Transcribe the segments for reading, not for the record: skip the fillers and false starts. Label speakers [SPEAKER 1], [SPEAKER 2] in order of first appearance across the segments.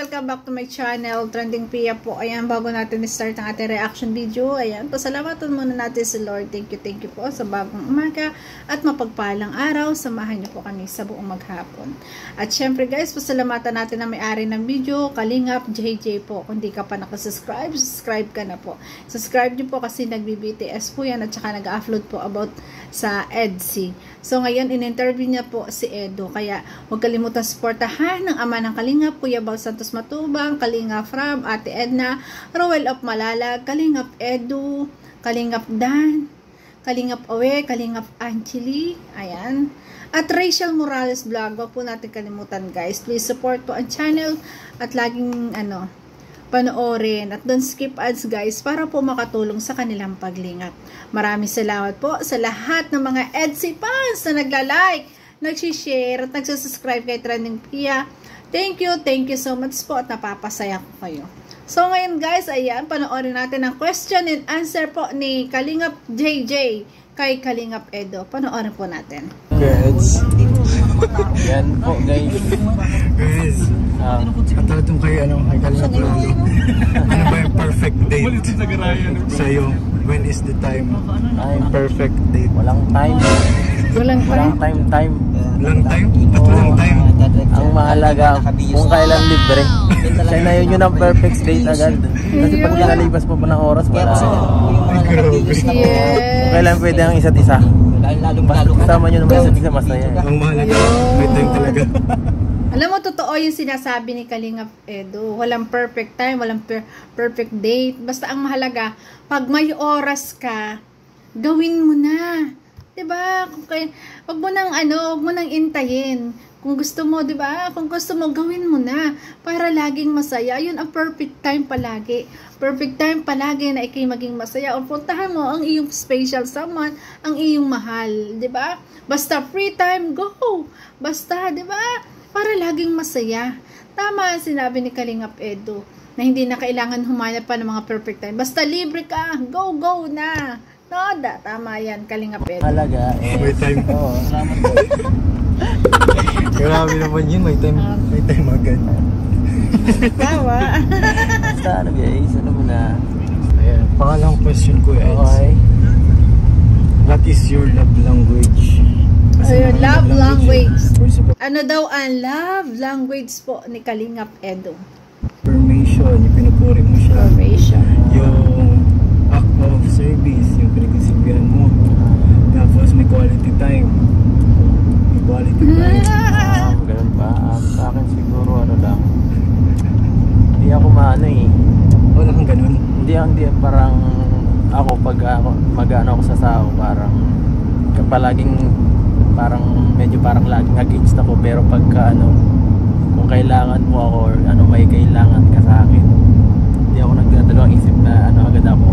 [SPEAKER 1] Welcome back to my channel, Trending Pia po. Ayan, bago natin start ang ating reaction video, ayan, pasalamatan muna natin si Lord. Thank you po sa bagong umaga at mapagpalang araw. Samahan niyo po kami sa buong maghapon. At syempre guys, pasalamatan natin ang may-ari ng video, Kalingap JJ po. Kung di ka pa nakasubscribe, subscribe ka na po. Subscribe niyo po kasi nagbi-BTS po yan at saka nag-upload po about sa EDC. So ngayon, in-interview niya po si Edo. Kaya huwag kalimutan supportahan ng ama ng Kalingap, Kuya Bal Santos Matubang, Kalingap Ram, Ate Edna, Rowell of Malalag, Kalingap Edu, Kalingap Dan, Kalingap Awe, Kalingap Angeli, ayan. At Rachel Morales Vlog, wag po natin kalimutan guys. Please support po ang channel at laging panoorin at don't skip ads guys para po makatulong sa kanilang paglingap. Maraming salamat po sa lahat ng mga EDC fans na nagla-like, nag-share at nagsasubscribe kay Trending Pia. Thank you so much po at napapasaya ko kayo. So ngayon guys, ayan, panoorin natin ang question and answer po ni Kalingap JJ kay Kalingap Edo. Panoorin po natin.
[SPEAKER 2] Guys, yan po guys. Guys, katulad kay Kalingap Edo. Ano ba yung perfect date sa'yo? When is the time? Perfect date. Walang time.
[SPEAKER 1] Walang
[SPEAKER 2] time. Walang time? Ba't walang time? Ang mahalaga kung kailan libre. Kaya na yun ang perfect date agad. Kasi pag nalalipas po ng oras para kung kailan pwede ang isa't isa. Kasama nyo naman isa't isa masaya. Ang mahalaga, may time talaga.
[SPEAKER 1] Alam mo, totoo yung sinasabi ni Kalingap Edo. Walang perfect time, walang perfect date. Basta ang mahalaga, pag may oras ka, gawin mo na. Diba? Wag mo nang intayin. Kung gusto mo, diba? Kung gusto mo, gawin mo na. Para laging masaya. Yun ang perfect time palagi. Perfect time palagi na ikay maging masaya. O puntahan mo ang iyong special someone, ang iyong mahal. Diba? Basta free time, go! Basta, diba? Para laging masaya. Tama ang sinabi ni Kalingap Edo na hindi na kailangan humanap pa ng mga perfect time. Basta libre ka, go na. Noda, tama yan, Kalingap Edo.
[SPEAKER 2] Malaga,
[SPEAKER 3] may time.
[SPEAKER 2] Oo, salamat po.
[SPEAKER 3] Grabe naman yun, may time agad.
[SPEAKER 1] Tama.
[SPEAKER 2] Basta guys, mo na.
[SPEAKER 3] Ayan, pangalawang question ko is,
[SPEAKER 2] okay.
[SPEAKER 3] What is your love language?
[SPEAKER 1] Ayun, love language. Ano daw ang love language po ni Kalingap Edo?
[SPEAKER 3] Affirmation, yung pinupuri mo siya.
[SPEAKER 1] Affirmation.
[SPEAKER 3] Yung act of service, yung pinagsisilbihan mo. Tapos may quality time. May quality time.
[SPEAKER 2] Ganun ba? Sa akin siguro lang. Hindi ako
[SPEAKER 3] Wala kang ganun?
[SPEAKER 2] Hindi parang ako pag mag-ano ako sa sao, parang palaging medyo laging against ako, pero pagka kung kailangan mo ako or may kailangan ka sa akin, hindi ako nagdadalawang isip na agad ako.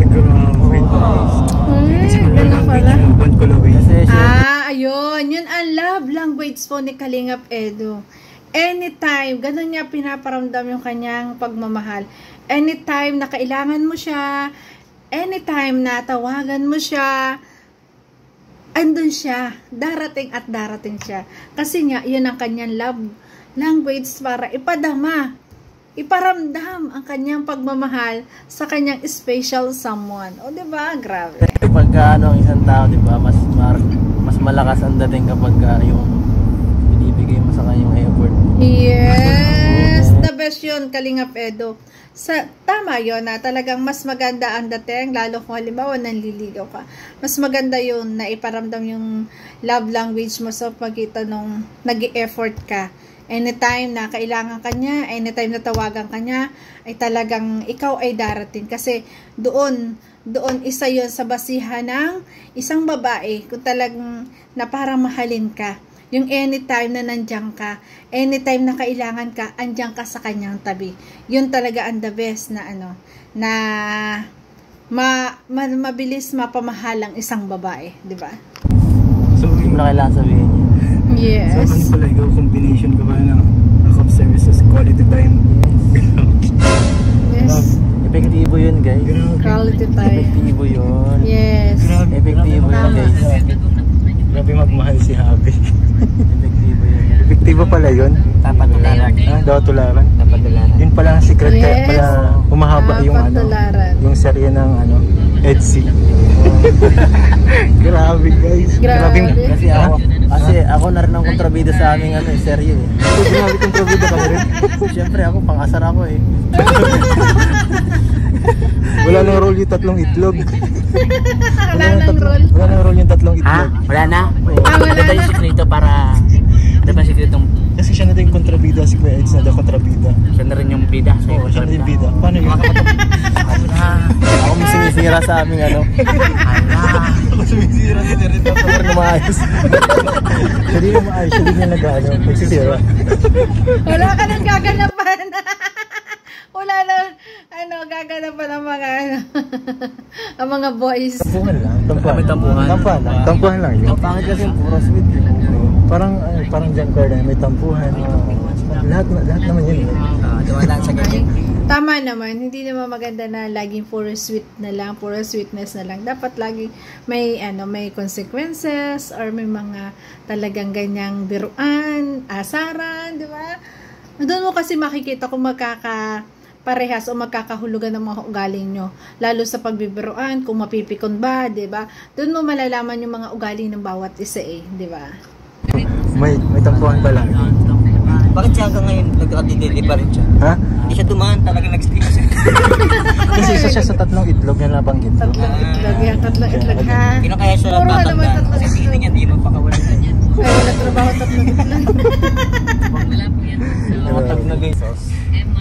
[SPEAKER 1] Ayun, yun ang love language po ni Kalingap Edo. Anytime, ganun niya pinaparamdam yung kanyang pagmamahal. Anytime na kailangan mo siya, anytime na tawagan mo siya, andun siya, darating siya. Kasi nga, yun ang kanyang love language para iparamdam ang kanyang pagmamahal sa kanyang special someone. O, diba? Grabe.
[SPEAKER 2] Pagka ang isang tao, diba, mas malakas ang dating kapag yung binibigay mo sa kanyang effort.
[SPEAKER 1] Yes! The best yun, Kalingap Edo. Tama yun na talagang mas maganda ang dating, lalo kung halimbawa nanliligaw ka. Mas maganda yun na iparamdam yung love language mo sa pagitan nung nag-e-effort ka. Anytime na kailangan ka niya, anytime na tawagan ka niya, ay talagang ikaw ay darating. Kasi doon isa yun sa basihan ng isang babae kung talagang na parang mahalin ka. Yung anytime na nandiyan ka, anytime na kailangan ka, andiyan ka sa kanyang tabi. Yun talaga ang the best na na mabilis mapamahal ang isang babae, di ba?
[SPEAKER 3] So,
[SPEAKER 2] Hindi mo na kailangan sabihin niya.
[SPEAKER 3] so
[SPEAKER 1] Yes.
[SPEAKER 3] ano pala, ikaw combination ka ba ng act of services, quality time?
[SPEAKER 1] Yes.
[SPEAKER 2] Epektibo yun, guys.
[SPEAKER 3] Grabe.
[SPEAKER 1] Quality time.
[SPEAKER 2] Epektibo yun.
[SPEAKER 1] Yes.
[SPEAKER 3] Grabe.
[SPEAKER 2] Epektibo yun, guys.
[SPEAKER 3] Grabe magmahal si Habi.
[SPEAKER 2] Epektibo yun.
[SPEAKER 3] Epektibo pala yun?
[SPEAKER 2] Papatularan.
[SPEAKER 3] Daw tularan?
[SPEAKER 2] Papatularan.
[SPEAKER 3] Yun pala ang secret, kaya
[SPEAKER 1] Yes.
[SPEAKER 3] pala humahaba yung
[SPEAKER 1] Patularan.
[SPEAKER 3] yung serye ng EDSI. Grabe guys.
[SPEAKER 1] Grabe.
[SPEAKER 2] Kasi ako na rin ang kontrabida sa aming serye eh.
[SPEAKER 3] Grabe kong probida ka na rin.
[SPEAKER 2] Siyempre ako, pang-asar ako eh.
[SPEAKER 3] Wala nang roll yung tatlong itlog.
[SPEAKER 1] Wala nang roll.
[SPEAKER 3] Wala nang roll yung tatlong
[SPEAKER 4] Ha?
[SPEAKER 3] itlog.
[SPEAKER 4] Wala na?
[SPEAKER 1] Wala
[SPEAKER 4] Ano ba yung
[SPEAKER 1] na.
[SPEAKER 4] sekreto para... Ano ba yung sekretong...
[SPEAKER 3] Kasi siya na din yung kontrabida, si Kuya Eds na daw kontrabida.
[SPEAKER 4] Siya na rin yung bida.
[SPEAKER 3] Oo, siya na din yung bida. Paano yun?
[SPEAKER 4] Ako na.
[SPEAKER 2] Ako mo sinisira sa aming
[SPEAKER 4] Ala.
[SPEAKER 3] Ako sumisira din na rin.
[SPEAKER 2] Pero na maayos.
[SPEAKER 3] Siya din yung maayos, siya din yung nagsisira.
[SPEAKER 1] Wala ka nang gaganapan. Wala nang gaganapan ang mga ang mga boys.
[SPEAKER 3] Tampuhan lang. Tampuhan.
[SPEAKER 2] Kami tampuhan.
[SPEAKER 3] Tampuhan lang. Tampuhan lang yun.
[SPEAKER 2] Ang pangit kasi yung puro sweet eh.
[SPEAKER 3] Parang John Carden, may tampuhan. Lahat naman yun.
[SPEAKER 4] Dumadaan sa ganyan.
[SPEAKER 1] Tama naman, hindi naman maganda na laging puro sweet na lang, puro sweetness na lang. Dapat lagi may may consequences or may mga talagang ganyang biruan, asaran, di ba? Doon mo kasi makikita kung parehas o magkakahulugan ng mga ugali nyo. Lalo sa pagbibiruan, kung mapipikon ba, di ba? Doon mo malalaman yung mga ugali ng bawat isa di ba?
[SPEAKER 3] May tampuhan pa lang.
[SPEAKER 4] Bakit siya hanggang ngayon nagkakadidili pa rin siya?
[SPEAKER 3] Ha?
[SPEAKER 4] Hindi siya dumaan talaga nag-stick siya.
[SPEAKER 3] Kasi isa siya sa tatlong itlog na nabanggit ko.
[SPEAKER 1] Tatlong itlog yan, tatlong itlog ha.
[SPEAKER 4] Kino kaya siya
[SPEAKER 1] Puro naman
[SPEAKER 4] natatanda?
[SPEAKER 1] tatlong
[SPEAKER 4] Kasi
[SPEAKER 1] itlog.
[SPEAKER 4] feeling niya hindi magpakawalan na niya.
[SPEAKER 1] Ay, wala trabaho tatlong itlog.
[SPEAKER 2] Matag na guys.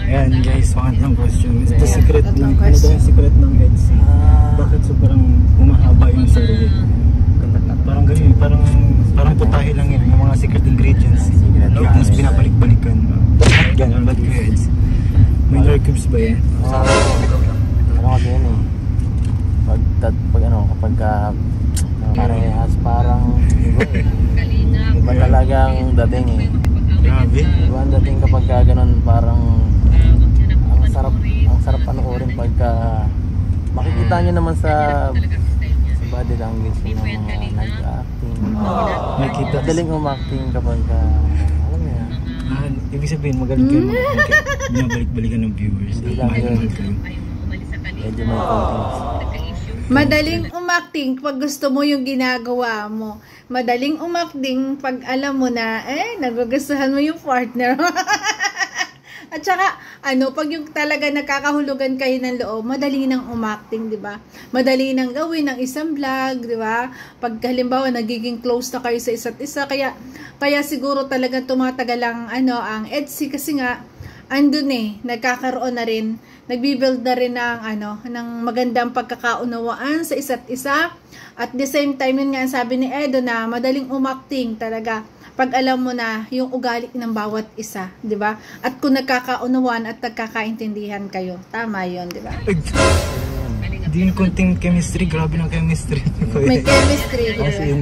[SPEAKER 3] Ayan guys, pangatlong question. Is the
[SPEAKER 1] Ayan,
[SPEAKER 3] secret
[SPEAKER 1] tatlong
[SPEAKER 3] ng, ano daw
[SPEAKER 1] question.
[SPEAKER 3] yung secret ng EDSI? Bakit sobrang humahaba yung serye? Parang ganyan, parang putahe lang yun, yung mga secret ingredients. Tapos binabalik-balikan. Ganyan, balik yung EDSI. May lore cubes ba yan?
[SPEAKER 2] Ano kasi yun eh. Kapag parehas parang iba eh. Iba talagang dating eh.
[SPEAKER 3] Grabe.
[SPEAKER 2] Iba ang dating kapag ganun parang ang sarap panoorin pagka makikita nyo naman sa body language ng mga nag-acting.
[SPEAKER 3] Nakikita.
[SPEAKER 2] Madaling umacting kapag alam mo yan.
[SPEAKER 3] Ibig sabihin, magaling kayo binabalik-balikan ng viewers.
[SPEAKER 2] Hindi lang
[SPEAKER 3] Mahal
[SPEAKER 2] yun.
[SPEAKER 3] kayo.
[SPEAKER 2] Medyo may contents.
[SPEAKER 1] Madaling umacting pag gusto mo yung ginagawa mo. Madaling umacting pag alam mo na, nagugustuhan mo yung partner. At saka, pag yung talaga nakakahulugan kayo ng loob, madali nang umacting, di ba? Madali nang gawin ng isang vlog, di ba? Pag halimbawa, nagiging close na kayo sa isa't isa, kaya siguro talagang tumatagal ang EDSI kasi nga, andun nagkakaroon na rin, nagbibuild na rin ng magandang pagkakaunawaan sa isa't isa. At the same time, yun nga ang sabi ni Edo na madaling umacting talaga pag alam mo na yung ugali ng bawat isa, di ba? At kung nagkakaunawaan at nagkakaintindihan kayo, tama yun, di ba?
[SPEAKER 3] Hindi yung konting chemistry, grabe ng chemistry.
[SPEAKER 1] May chemistry, di ba?
[SPEAKER 3] As in,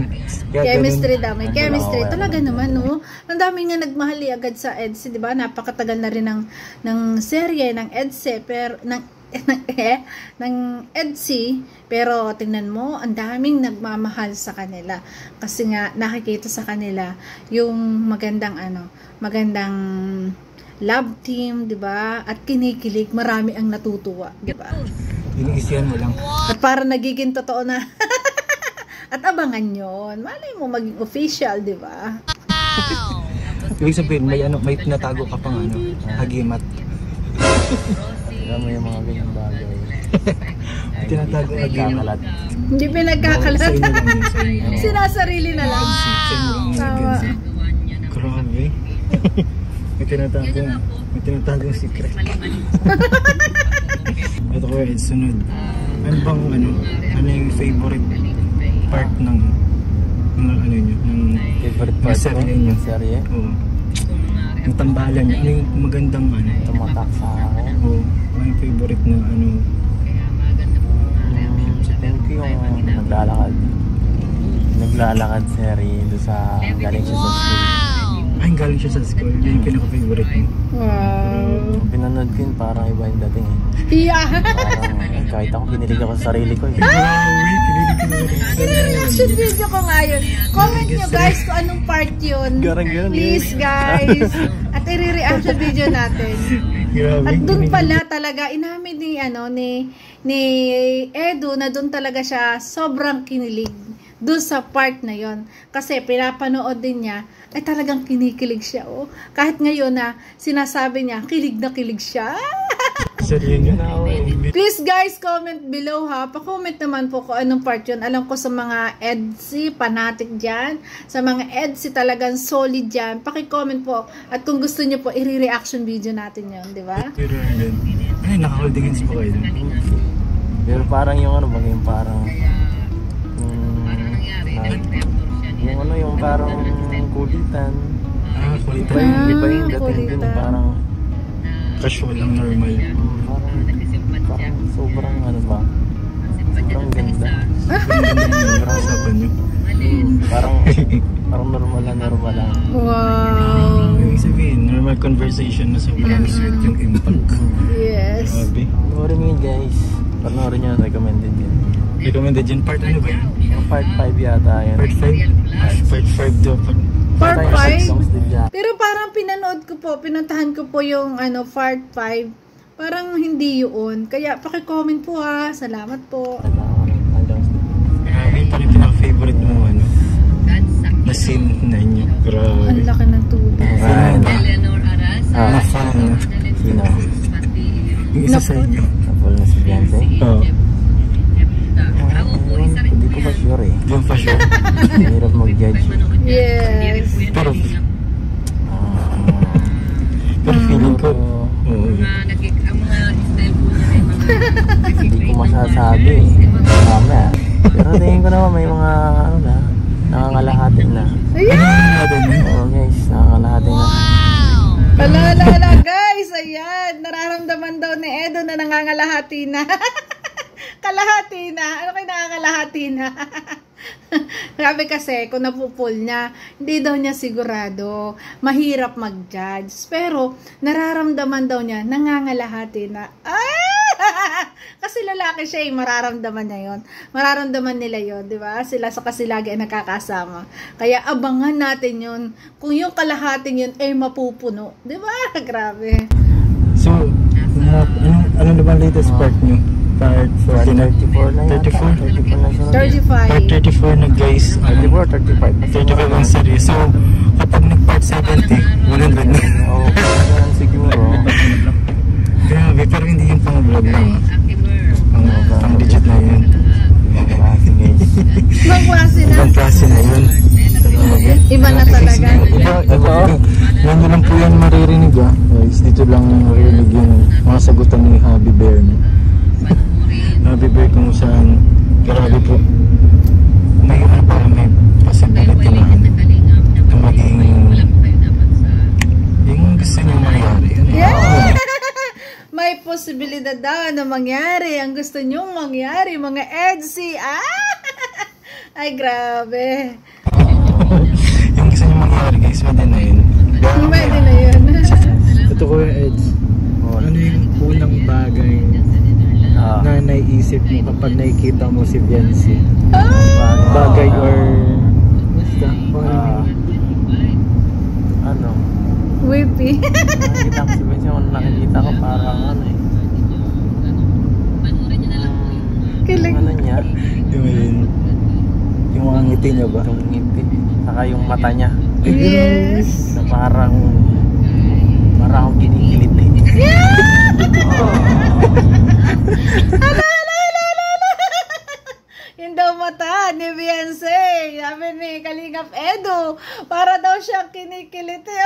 [SPEAKER 1] Chemistry daw, may
[SPEAKER 2] Ang
[SPEAKER 1] chemistry.
[SPEAKER 2] dalawa,
[SPEAKER 1] Talaga naman, no? Ang dami nga nagmahali agad sa EDSI, di ba? Napakatagal na rin ng serye, ng EDSI, pero, ng EDSI, pero tingnan mo, ang daming nagmamahal sa kanila. Kasi nga, nakikita sa kanila yung magandang love team, di ba? At kinikilig, marami ang natutuwa, di ba?
[SPEAKER 3] Inisiyan mo lang.
[SPEAKER 1] At para nagiging totoo na. At abangan yon. Malay mo maging official, di ba?
[SPEAKER 3] Ibig sabihin, may tinatago ka pang hagimat.
[SPEAKER 2] Alam mo yung mga ganyang bagay.
[SPEAKER 3] Tinatago hagimat.
[SPEAKER 2] Kakalat.
[SPEAKER 1] Hindi
[SPEAKER 3] Sa
[SPEAKER 1] pinagkakalat.
[SPEAKER 3] inyo lang yun, sa inyo lang.
[SPEAKER 1] Sinasarili na lang.
[SPEAKER 3] Sa inyo lang yun,
[SPEAKER 1] Tama.
[SPEAKER 3] Kenzie. Grabe. May tinatagong secret. Ito ko yung sunod. Ano bang ano yung favorite part ng
[SPEAKER 2] Favorite
[SPEAKER 3] ng
[SPEAKER 2] part
[SPEAKER 3] serye
[SPEAKER 2] ko
[SPEAKER 3] ninyo?
[SPEAKER 2] ng serye?
[SPEAKER 3] Oo. Yung tambalan niyo. Ano yung magandang
[SPEAKER 2] Tumatak sa akin.
[SPEAKER 3] Oo. Ano yung favorite na
[SPEAKER 2] naglalakad si Harry doon sa galing siya sa school.
[SPEAKER 3] Ay, galing siya sa school. Yun yung pinaka-favorite mo.
[SPEAKER 1] Wow.
[SPEAKER 2] Pinanood ko yun, parang iba yung dating eh.
[SPEAKER 1] Yeah.
[SPEAKER 2] Parang kahit ako kinilig ako sa sarili ko eh.
[SPEAKER 3] Grabe, kinilig ko naman.
[SPEAKER 1] I-reaction video ko ngayon. Comment nyo guys kung anong part yun.
[SPEAKER 2] Garang-garang
[SPEAKER 1] Please guys. At i-reaction video natin.
[SPEAKER 3] Grabe.
[SPEAKER 1] At doon pala talaga, inamin ni Edu na doon talaga siya sobrang kinilig. Doon sa part na yon. Kasi pinapanood din niya, ay talagang kinikilig siya. Oh. Kahit ngayon na sinasabi niya, kilig na kilig siya.
[SPEAKER 3] Sorry yun.
[SPEAKER 1] Please guys, comment below ha. Pa-comment naman po kung anong part yun. Alam ko sa mga EDSI, fanatic dyan. Sa mga EDSI talagang solid dyan. Paki-comment po. At kung gusto niyo po, i-reaction video natin yun. Di ba?
[SPEAKER 3] Pero ay, naka-holding hands pa kayo dun.
[SPEAKER 2] Pero parang yung ano bang yung parang yung parang kulitan.
[SPEAKER 3] Ah, kulitan.
[SPEAKER 2] Iba yung dating din parang
[SPEAKER 3] Casual lang, normal.
[SPEAKER 2] parang sobrang ano ba? Sobrang ganda.
[SPEAKER 3] Sobrang usapan nyo.
[SPEAKER 2] Parang normal lang.
[SPEAKER 1] Wow.
[SPEAKER 3] Ibig sabihin, normal conversation na sobrang sweet yung impact.
[SPEAKER 1] Yes.
[SPEAKER 3] Grabe.
[SPEAKER 2] Panoorin nyo yun guys. Panoorin nyo, recommended yun.
[SPEAKER 3] Recommended yun. Part ano ba yun?
[SPEAKER 2] Part 5 yata yun.
[SPEAKER 3] Part 5? Part 5 daw.
[SPEAKER 1] Part
[SPEAKER 2] Tayo,
[SPEAKER 1] 5?
[SPEAKER 2] songs din dyan.
[SPEAKER 1] Pero parang pinuntahan ko po yung part 5. Parang hindi yun. Kaya paki-comment po ha. Salamat po.
[SPEAKER 3] Grabe pa rin pinaka-favorite mo na scene na inyo. Grabe.
[SPEAKER 1] Ang laki ng tubig.
[SPEAKER 3] Na fan.
[SPEAKER 2] Sino?
[SPEAKER 3] Yung isa sa inyo.
[SPEAKER 2] Kapal na si Beyonce?
[SPEAKER 3] Oo.
[SPEAKER 2] Hindi ko pa sure eh.
[SPEAKER 3] Yung pa siya.
[SPEAKER 2] Hirap mag-judge.
[SPEAKER 1] Yes.
[SPEAKER 3] Pero feeling ko,
[SPEAKER 2] Hindi ko masasabi eh. Mamaya. Pero tingin ko naman may mga ano na, nangangalahati na.
[SPEAKER 1] Ayan!
[SPEAKER 2] Oo guys, nangangalahati na.
[SPEAKER 1] Alala guys, ayan. Nararamdaman daw ni Edo na nangangalahati na. Kalahati na. Ano kayo nangangalahati na? Grabe kasi, kung napupul niya, hindi daw niya sigurado. Mahirap mag-judge. Pero, nararamdaman daw niya, nangangalahati na. Kasi lalaki siya eh, mararamdaman niya yun. Mararamdaman nila yun, di ba? Sila sa kasi lagi ay nakakasama. Kaya abangan natin yun. Kung yung kalahating yun ay mapupuno. Di ba? Grabe.
[SPEAKER 3] so, ano na ba latest part nyo? Part 40 na?
[SPEAKER 2] 34 na yata.
[SPEAKER 3] 34?
[SPEAKER 2] 34 na siya.
[SPEAKER 1] 35.
[SPEAKER 3] Part 34 na guys.
[SPEAKER 2] 34, 35.
[SPEAKER 3] 35 ang series. So, kapag nag-part 70, 100 na.
[SPEAKER 2] Oo, ganun siguro.
[SPEAKER 3] Grabe, pero hindi yung pang-vlog lang. Pang-digit na yun.
[SPEAKER 2] Ibang klase guys.
[SPEAKER 1] Ibang klase na.
[SPEAKER 3] Ibang klase na yun.
[SPEAKER 1] Iba na talaga.
[SPEAKER 3] Yan lang po yan maririnig guys. Dito lang yung maririnig yung mga sagutan ni Happy Bear. Happy Bear kung saan grabe po. May may possibility na maging yung gusto niyo mangyari.
[SPEAKER 1] Yeah! May posibilidad daw na mangyari. Ang gusto nyong mangyari, mga EDSI. Ay, grabe.
[SPEAKER 3] Yung gusto niyo mangyari guys, pwede na yun.
[SPEAKER 1] Pwede na yun.
[SPEAKER 3] Totoo ko yung Eds. Ano yung unang bagay na naiisip mo kapag nakikita mo si Beyonce? Bagay or basta
[SPEAKER 2] Ano?
[SPEAKER 1] Whippy.
[SPEAKER 2] Nakikita ko si Beyonce, nakikita ko parang ano eh.
[SPEAKER 1] Kilig.
[SPEAKER 2] Ano niya?
[SPEAKER 3] yung mga ngiti niya ba?
[SPEAKER 2] Yung ngiti. Saka yung mata niya.
[SPEAKER 1] Yes.
[SPEAKER 2] Na parang akong kinikilit eh.
[SPEAKER 1] Yun daw mata ni Beyonce. Sabi ni Kalingap Edu. Para daw siyang kinikilit eh.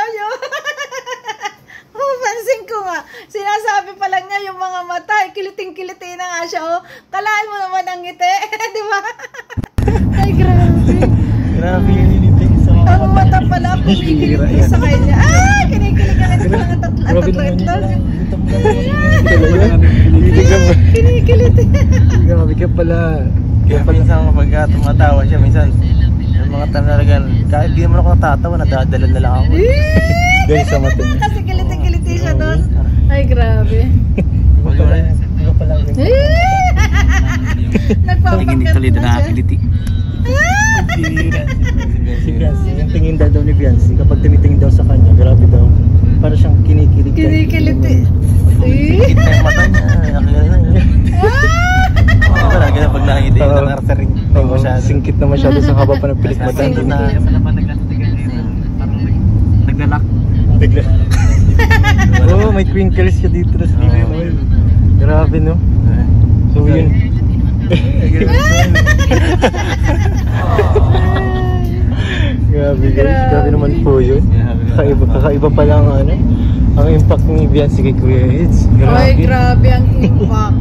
[SPEAKER 1] Pansin ko nga. Sinasabi pa lang niya yung mga mata. Kiliting-kiliti na nga siya. Oh. Kalaan mo naman ang ngiti. Di ba? Ay, grabe.
[SPEAKER 2] Grabe yung niliting sa mga
[SPEAKER 1] Ang mata pala, kumikilig sa kanya. Ah! Kinikilig ka rin sa mga tatlo-itlog.
[SPEAKER 3] Kinikilig ka ba?
[SPEAKER 1] Kinikilig.
[SPEAKER 3] Grabe ka pala.
[SPEAKER 2] Kaya minsan kapag tumatawa siya, minsan yung mga talagang kahit di naman ako natatawa, nadadala na lang ako.
[SPEAKER 3] Dahil sa mata niya.
[SPEAKER 1] Kasi kiliti-kiliti siya doon. Ay, grabe.
[SPEAKER 3] Ano pa lang.
[SPEAKER 1] Nagpapakit na siya.
[SPEAKER 3] Si Biancy, yung tingin daw ni Biancy, kapag tumitingin daw sa kanya, grabe daw. Para siyang kinikilig.
[SPEAKER 1] Kinikiliti.
[SPEAKER 2] Higit na yung mata niya. Nakagana na yun. Lagi na pag nakikita yung artery.
[SPEAKER 3] Singkit na masyado sa haba pa ng pilik mata.
[SPEAKER 2] Singkit na. Naglalak.
[SPEAKER 3] Oo, may twinkles siya dito sa likod. Grabe no? So yun. Grabe guys, grabe naman po yun. Kakaiba pa lang ano, ang impact ni Biancy kay Kuya Eds.
[SPEAKER 1] Ay, grabe ang impact.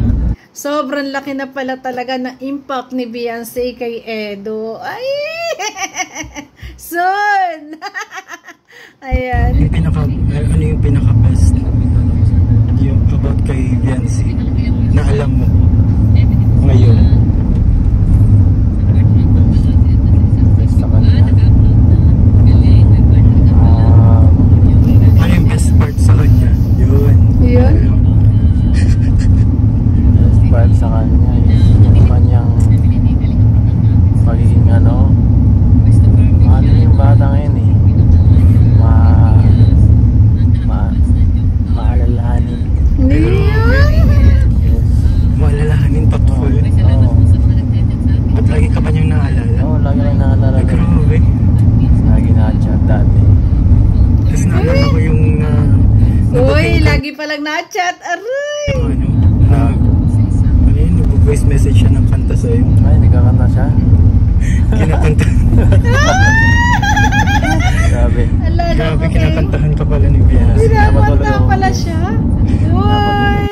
[SPEAKER 1] Sobrang laki na pala talaga ng impact ni Biancy kay Edo. Ay! Son! Ayan.
[SPEAKER 3] Ano yung pinaka-best yung about kay Biancy na alam mo ngayon?
[SPEAKER 2] Sa kanya.
[SPEAKER 3] Ano yung best part sa kanya? Yun.
[SPEAKER 1] Yun?
[SPEAKER 2] Best part sa kanya is yung kanyang pagiging ano yung bata ngayon eh. Maalalahanin. Yes.
[SPEAKER 3] Maalalahanin pa po.
[SPEAKER 2] Oo.
[SPEAKER 3] Ba't lagi ka ba niyang naalala?
[SPEAKER 2] Oo, lagi lang naalala.
[SPEAKER 3] Grabe.
[SPEAKER 2] Lagi na-chat dati.
[SPEAKER 3] Tapos naalala ko yung
[SPEAKER 1] Uy, lagi palang na-chat. Aray!
[SPEAKER 3] ano yun, nag-voice message siya ng kanta sa'yo.
[SPEAKER 2] Ay, nagkakanta siya.
[SPEAKER 3] Kinakanta.
[SPEAKER 2] Grabe.
[SPEAKER 3] Grabe, kinakantahan ka pala ni Biancy.
[SPEAKER 1] Kinakanta pala siya. Uy,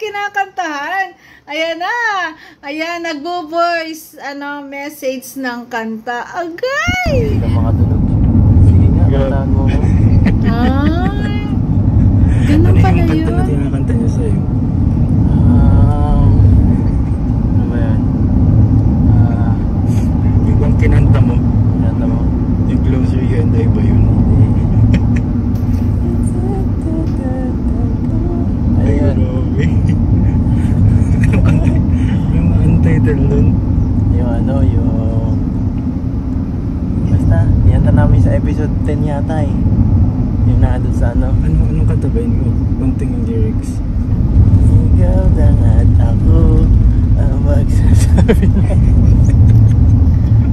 [SPEAKER 1] kinakantahan. Ayan na. Ayan, nagbo-voice message ng kanta. Agay!
[SPEAKER 2] Hindi ka makatulog. Sige nga, kantahan mo.
[SPEAKER 1] Ay, ganun pala
[SPEAKER 3] Ano yung kanta na
[SPEAKER 1] yun.
[SPEAKER 3] kinakanta niya sa'yo?
[SPEAKER 2] Ano ba yan?
[SPEAKER 3] Yung bang kinanta mo,
[SPEAKER 2] Kinanta mo?
[SPEAKER 3] yung Closer You and I ba yun?
[SPEAKER 2] Ayun.
[SPEAKER 3] Grabe. Anong kanta? Yung untitled nun.
[SPEAKER 2] Yung basta, yanta namin sa episode 10 yata eh. Yung nakadun sa
[SPEAKER 3] Anong kanta ba yun? Konting yung lyrics.
[SPEAKER 2] Ikaw lang at ako ang magsasabi.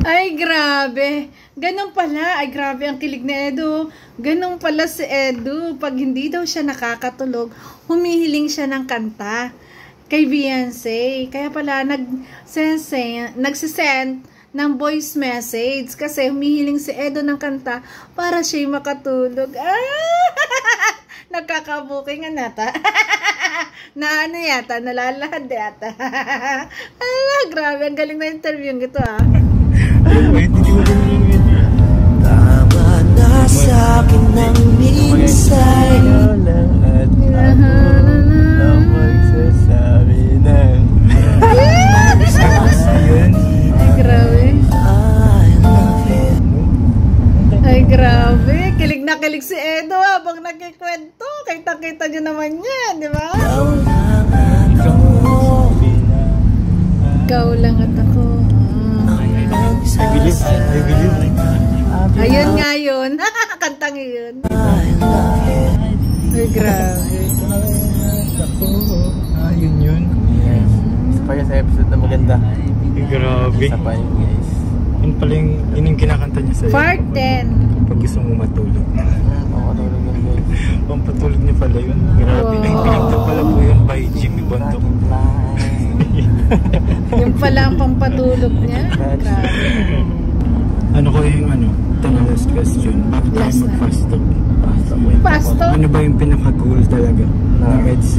[SPEAKER 1] Ay, grabe. Ganun pala. Ay, grabe ang kilig ni Edo. Ganun pala si Edo. Pag hindi daw siya nakakatulog, humihiling siya ng kanta kay Biancy. Kaya pala, nagsisend ng voice message kasi humihiling si Edo ng kanta para siya'y makatulog. Nagkakabuking nata. Na ano yata, nalalahad yata. Grabe, ang galing na interview ng ito
[SPEAKER 3] Wait, hindi mo rin yun.
[SPEAKER 5] Tama na sa'kin ng minsan.
[SPEAKER 2] Ikaw lang at ako ang magsasabi ng
[SPEAKER 3] Yun.
[SPEAKER 1] Ay, grabe.
[SPEAKER 5] I love you.
[SPEAKER 1] Ay, grabe. Kilig na kilig si Edo habang nagkikwento. Kita-kita nyo naman yan, di ba? Ikaw lang at ako.
[SPEAKER 3] I believe.
[SPEAKER 1] Ayun nga yun. Kantang yun. Ay, grabe.
[SPEAKER 3] Yun.
[SPEAKER 2] yes. Isa pa yun sa episode na maganda.
[SPEAKER 3] Grabe.
[SPEAKER 2] Isa pa yun guys.
[SPEAKER 3] Yun pala yung kinakanta niya sa'yo.
[SPEAKER 1] Part 10.
[SPEAKER 3] Pag gusto mo matulog.
[SPEAKER 2] Pakatulog yun guys.
[SPEAKER 3] Pampatulog niya pala yun. Grabe.
[SPEAKER 1] Wow.
[SPEAKER 3] Ay, pinagta pala po yun by Jimmy Bondok.
[SPEAKER 1] Yung pala ang pampatulog niya. Grabe.
[SPEAKER 3] Ano ko yung ito na last question. Bakit tayo
[SPEAKER 1] Last na.
[SPEAKER 3] mag-fast talk?
[SPEAKER 1] Pasto?
[SPEAKER 3] Ano ba yung pinaka-goal talaga ng EDC?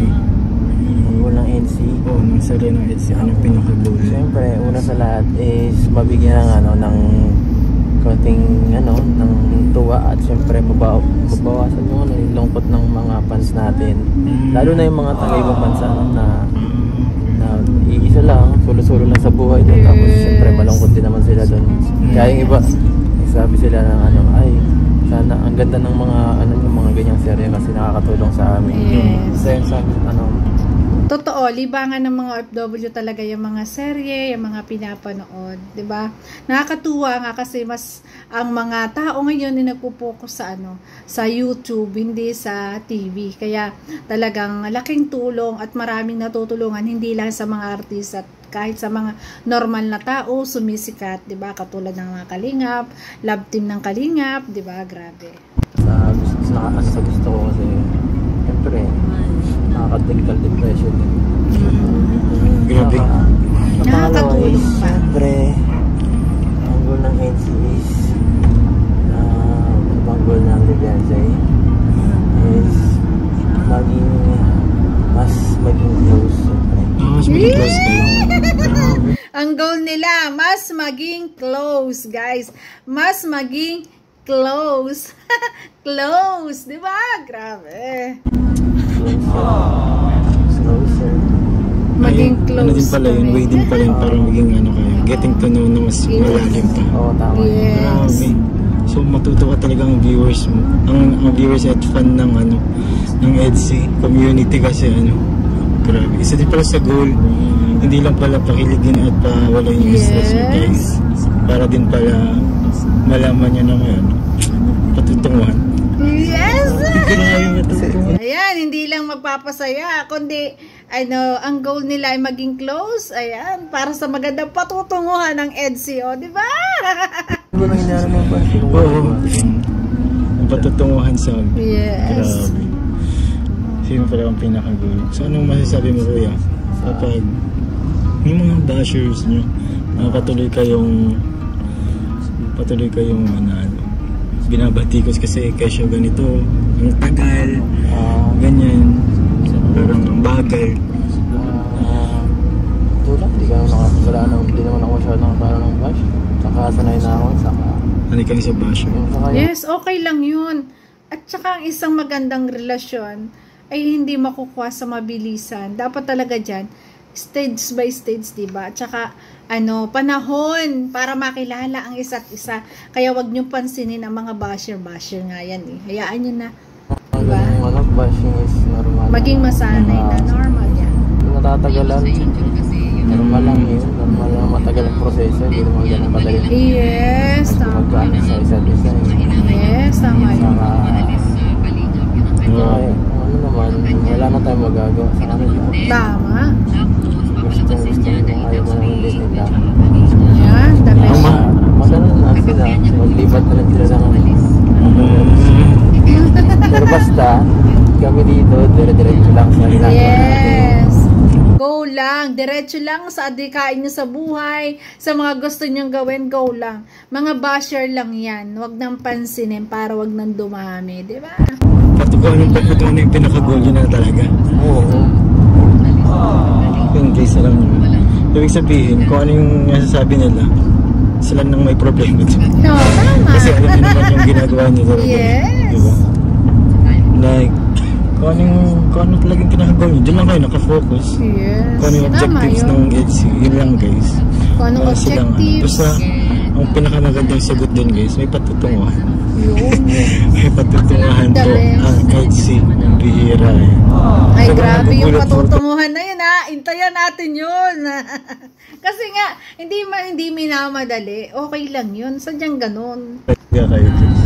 [SPEAKER 2] Unang NC.
[SPEAKER 3] Oo, ng sarili ng EDC. Ano yung pinaka-goal?
[SPEAKER 2] Siyempre, una sa lahat is mabigyan ng konting ng tuwa at siyempre mabawasan yung lungkot ng mga fans natin. Lalo na yung mga taga ibang bansa na iisa lang, solo-solo lang sa buhay doon. Tapos siyempre malungkot din naman sila doon. Kaya yung iba, sabi sila ng ano, ay sana ang ganda ng mga ano yung mga ganyang serye kasi nakakatulong sa amin.
[SPEAKER 1] Yes.
[SPEAKER 2] Sa ano,
[SPEAKER 1] Totoo, libangan ng mga OFW talaga yung mga serye, yung mga pinapanood, 'di ba? Nakakatuwa nga kasi mas ang mga tao ngayon ay nagpo-focus sa ano, sa YouTube, hindi sa TV. Kaya talagang laking tulong at maraming natutulungan hindi lang sa mga artista, kahit sa mga normal na tao sumisikat, 'di ba? Katulad ng mga Kalingap, love team ng Kalingap, 'di ba? Grabe.
[SPEAKER 2] sa gusto ko kasi siyempre nakaka-technical depression din.
[SPEAKER 3] Grabe.
[SPEAKER 1] Nakakatulong pa.
[SPEAKER 2] Siyempre ang goal ng NC is ang goal ng Beyonce is mas maging close siyempre.
[SPEAKER 3] Mas maging close kayo.
[SPEAKER 1] Ang goal nila, mas maging close, guys. Mas maging close. Close, di ba? Grabe.
[SPEAKER 2] Closer.
[SPEAKER 1] Maging
[SPEAKER 3] Ay,
[SPEAKER 1] close
[SPEAKER 3] ano din pala yun,
[SPEAKER 1] kami.
[SPEAKER 3] way din pala yun para maging ano kayo, getting to know na mas malalim pa.
[SPEAKER 2] Oo, tama.
[SPEAKER 1] Yes.
[SPEAKER 3] Grabe. So matutuwa talaga ang viewers mo. Ang viewers at fan ng ano, ng EDC community kasi ano, grabe. Isa din pala sa goal, hindi lang pala pakiligin at wala yung stress mo guys. Para din pala malaman niya na may ano, patutunguhan.
[SPEAKER 1] Yes!
[SPEAKER 3] Grabe matutunguhan.
[SPEAKER 1] Ayan, hindi lang magpapasaya, kundi ano, ang goal nila ay maging close. Ayan, para sa magandang patutunguhan ng EDC, di ba?
[SPEAKER 2] Ano nang hinara mo ba?
[SPEAKER 3] Oo. Ang patutunguhan sa amin.
[SPEAKER 1] Yes.
[SPEAKER 3] Grabe. Sino pala ang pinaka-goal? So anong masasabi mo kuya? Kapag yung mga bashers nyo, patuloy kayong ano, binabatikos kasi kesyo ganito, ang tagal, ganyan, parang bagal.
[SPEAKER 2] Tulad, hindi naman ako masyadong parang ng bash. Saka sanay na ako, saka
[SPEAKER 3] Ano kayo sa basher?
[SPEAKER 1] Yes, okay lang yun. At saka ang isang magandang relasyon ay hindi makukuha sa mabilisan. Dapat talaga dyan, stage by stage, diba? At saka, panahon para makilala ang isa't isa. Kaya wag niyong pansinin ang mga basher nga yan eh. Hayaan niyo na. Diba?
[SPEAKER 2] Ang bashing is normal.
[SPEAKER 1] Maging masanay na, normal yan.
[SPEAKER 2] Kung natatagalan, normal lang yun. Normal lang, matagal ang proseso. Hindi naman ganun kadali.
[SPEAKER 1] Yes, tama.
[SPEAKER 2] Magkano sa isa't isa.
[SPEAKER 1] Yes, tama yun.
[SPEAKER 2] Saka, ano naman, wala na tayong magagawa sa kanila.
[SPEAKER 1] Tama.
[SPEAKER 2] Gusto mo, ayaw mo naman din nila.
[SPEAKER 1] Yan, the best.
[SPEAKER 2] Magano na sila, maglibat na lang sila ng pero basta, kami dito, dire-diretso lang sa ginagawa.
[SPEAKER 1] Yes. Go lang. Diretso lang sa adikain nyo sa buhay. Sa mga gusto nyong gawin, go lang. Mga basher lang yan. Huwag nang pansinin para wag nang dumami. Diba?
[SPEAKER 3] Pati kung ano yung pinaka-goal yun na talaga.
[SPEAKER 2] Oo.
[SPEAKER 3] Yung case na lang yun. Ibig sabihin, kung ano yung nasasabi nila, sila nang may problema.
[SPEAKER 1] No, tama.
[SPEAKER 3] Kasi alam nyo naman yung ginagawa nyo talaga.
[SPEAKER 1] Yes.
[SPEAKER 3] Diba? Like, kung ano talagang pinaka-goal nyo, dyan lang kayo nakafocus.
[SPEAKER 1] Yes.
[SPEAKER 3] Kung ano yung
[SPEAKER 1] Tama
[SPEAKER 3] objectives
[SPEAKER 1] yun.
[SPEAKER 3] ng EDC, yun lang guys.
[SPEAKER 1] Kung anong
[SPEAKER 3] Silang,
[SPEAKER 1] objectives.
[SPEAKER 3] basta, ang pinakamagandang sagot dun guys, may patutunguhan.
[SPEAKER 1] Yun.
[SPEAKER 3] May patutunguhan
[SPEAKER 1] The
[SPEAKER 3] po
[SPEAKER 1] best.
[SPEAKER 3] ang EDC ng bihira eh.
[SPEAKER 1] Ay,
[SPEAKER 3] Diba,
[SPEAKER 1] grabe yung
[SPEAKER 3] nagugulat po.
[SPEAKER 1] patutunguhan na yun, ha? Intayan natin yun. Kasi nga, hindi minamadali. Okay lang yun. Sadyang ganun.
[SPEAKER 3] Kaya kayo guys.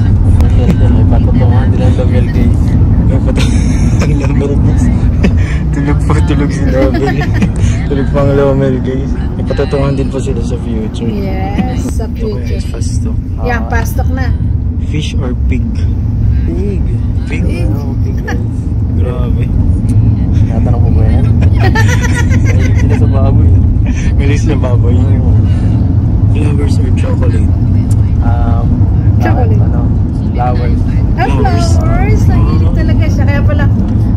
[SPEAKER 2] May patutungan din ang Lomel guys.
[SPEAKER 3] May patutunguhan ang Lomel guys. Tulog si Lomel. Tulog pa ang Lomel guys. May patutunguhan din po sila sa future.
[SPEAKER 1] Yes, sa
[SPEAKER 3] Okay,
[SPEAKER 1] future.
[SPEAKER 3] fast talk.
[SPEAKER 1] Yan, pastok na.
[SPEAKER 3] Fish or pig?
[SPEAKER 2] Pig.
[SPEAKER 3] Pig?
[SPEAKER 2] Oo, pig guys.
[SPEAKER 3] Grabe.
[SPEAKER 2] Natanong ko ba yan? Mahilig sila sa baboy.
[SPEAKER 3] Malis na baboy. Flowers or chocolate?
[SPEAKER 1] Chocolate.
[SPEAKER 2] Flowers.
[SPEAKER 1] Flowers. Nahilig talaga siya.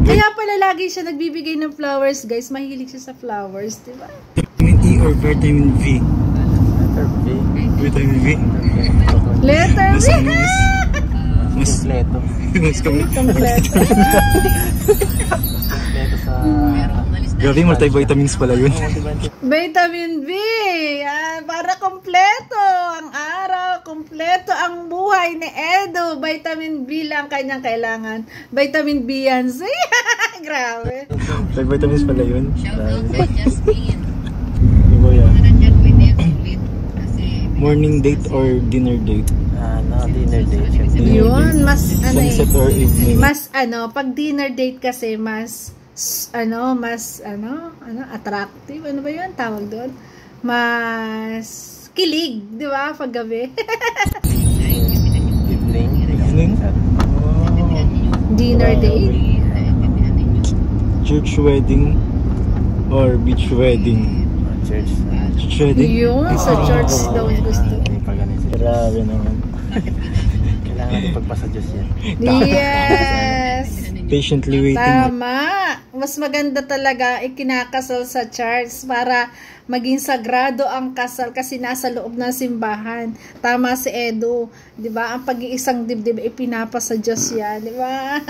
[SPEAKER 1] Kaya pala lagi siya nagbibigay ng flowers, guys. Mahilig siya sa flowers, di ba?
[SPEAKER 3] Vitamin E or vitamin V?
[SPEAKER 2] Letter B.
[SPEAKER 3] Vitamin V?
[SPEAKER 1] Letter B.
[SPEAKER 3] Mas
[SPEAKER 2] Kompleto.
[SPEAKER 3] mas
[SPEAKER 1] Kompleto.
[SPEAKER 2] Kompleto sa
[SPEAKER 3] Grabe, multivitamins pala yun.
[SPEAKER 1] Vitamin B. Yan, para kompleto ang araw, kompleto ang buhay ni Edo. Vitamin B lang kanyang kailangan. Vitamin B yan. Grabe.
[SPEAKER 3] Multivitamins pala yun.
[SPEAKER 4] Jasmine.
[SPEAKER 3] Ibo yan.
[SPEAKER 4] Kasi
[SPEAKER 3] Morning date or dinner date?
[SPEAKER 2] Dinner date.
[SPEAKER 1] Yun, mas ano eh.
[SPEAKER 3] Sunset or evening?
[SPEAKER 1] Mas pag dinner date kasi mas attractive, ano ba yun tawag doon? Mas kilig, di ba? Pag gabi.
[SPEAKER 3] Evening?
[SPEAKER 1] Dinner date.
[SPEAKER 3] Church wedding or beach wedding?
[SPEAKER 2] Church.
[SPEAKER 3] Church wedding?
[SPEAKER 1] Yun, sa church daw gusto.
[SPEAKER 3] Grabe naman.
[SPEAKER 2] Kailangan ipagpasa Diyos yan.
[SPEAKER 1] Yes!
[SPEAKER 3] Patiently waiting.
[SPEAKER 1] Tama! Mas maganda talaga ikinakasal sa church para maging sagrado ang kasal kasi nasa loob ng simbahan. Tama si Edo. Diba? Ang pag-iisang dibdib ipinapa sa Diyos yan. Diba?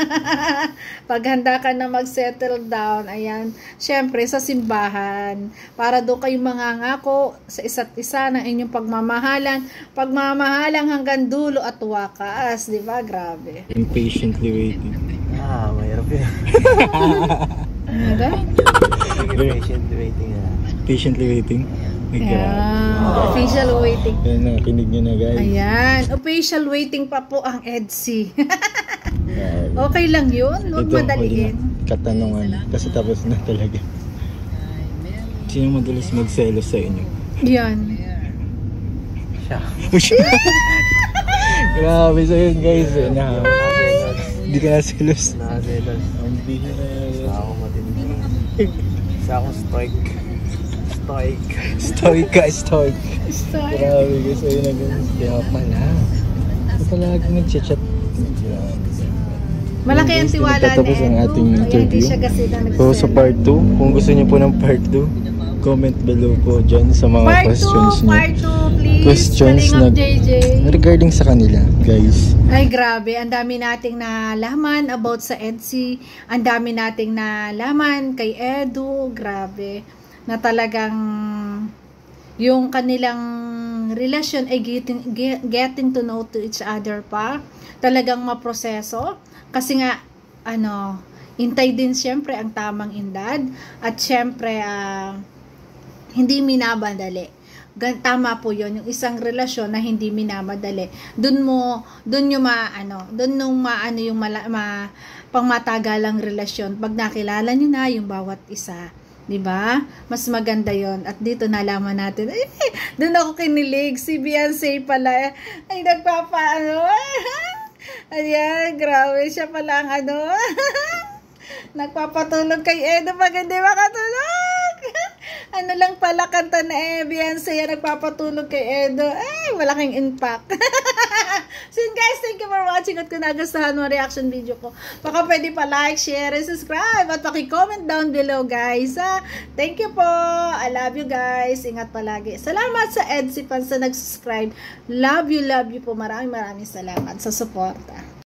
[SPEAKER 1] Pag handa ka na mag-settle down, ayan, syempre sa simbahan. Para doon kayo mangangako sa isa't isa ng inyong pagmamahalan. Pagmamahalang hanggang dulo at wakas. Diba? Grabe.
[SPEAKER 3] Patiently waiting.
[SPEAKER 2] Mahirap yun.
[SPEAKER 1] Ano?
[SPEAKER 2] Patiently waiting.
[SPEAKER 3] Patiently waiting? Ay,
[SPEAKER 1] Yeah. Official waiting.
[SPEAKER 3] Ayan, nakinig nyo na guys.
[SPEAKER 1] Ayan. Official waiting pa po ang EDSI. Okay lang yun. Huwag
[SPEAKER 3] Ito,
[SPEAKER 1] madaliin.
[SPEAKER 3] huli na. Katanungan. Kasi tapos na talaga. Sino madalas magselos sa inyo?
[SPEAKER 1] Yan.
[SPEAKER 2] Siya.
[SPEAKER 3] Grabe sa yun guys. Hindi ka naselos.
[SPEAKER 2] Nakaselos.
[SPEAKER 3] Ang bihira.
[SPEAKER 2] Ako matindi. Isa akong stoic.
[SPEAKER 3] Stoic ka, stoic.
[SPEAKER 1] Sorry.
[SPEAKER 3] Grabe guys. Ayun na guys. Kaya pala. Ito palagi nag-chat.
[SPEAKER 1] Malaki ang tiwala ni
[SPEAKER 3] Tapos ang
[SPEAKER 1] Edo.
[SPEAKER 3] ating
[SPEAKER 1] Kaya hindi
[SPEAKER 3] interview.
[SPEAKER 1] siya kasi na
[SPEAKER 3] So sa part 2, kung gusto niyo po ng part 2, comment below po dyan sa mga
[SPEAKER 1] Part
[SPEAKER 3] questions
[SPEAKER 1] 2,
[SPEAKER 3] niyo.
[SPEAKER 1] part 2, please.
[SPEAKER 3] Questions
[SPEAKER 1] Kalingap
[SPEAKER 3] na
[SPEAKER 1] JJ.
[SPEAKER 3] regarding sa kanila, guys.
[SPEAKER 1] Ay, grabe. Ang dami nating nalaman about sa EDSI. Ang dami nating nalaman kay Edo. Grabe. Na talagang yung kanilang relasyon ay getting to know to each other pa. Talagang maproseso. Kasi nga, hintay din siyempre ang tamang edad. At siyempre, hindi minabadali. Tama po yun, yung isang relasyon na hindi minamadali. Doon yung pangmatagalang relasyon. Pag nakilala nyo na yung bawat isa. 'Di ba? Mas maganda 'yon. At dito nalaman natin, doon ako kinilig. Si Beyonce pala, ay nagpapaano. Ayan, grabe siya pala ang nagpapatulog kay Edo pag hindi makatulog. Ano lang pala kanta na Beyonce yan nagpapatulog kay Edo. Ay, malaking impact. So guys, thank you for watching at kung nagustuhan mo ang reaction video ko, baka pwede pa like, share, and subscribe at paki-comment down below guys. Thank you po. I love you guys. Ingat palagi. Salamat sa EDSI fans na nag-subscribe. Love you po. Maraming salamat sa suporta.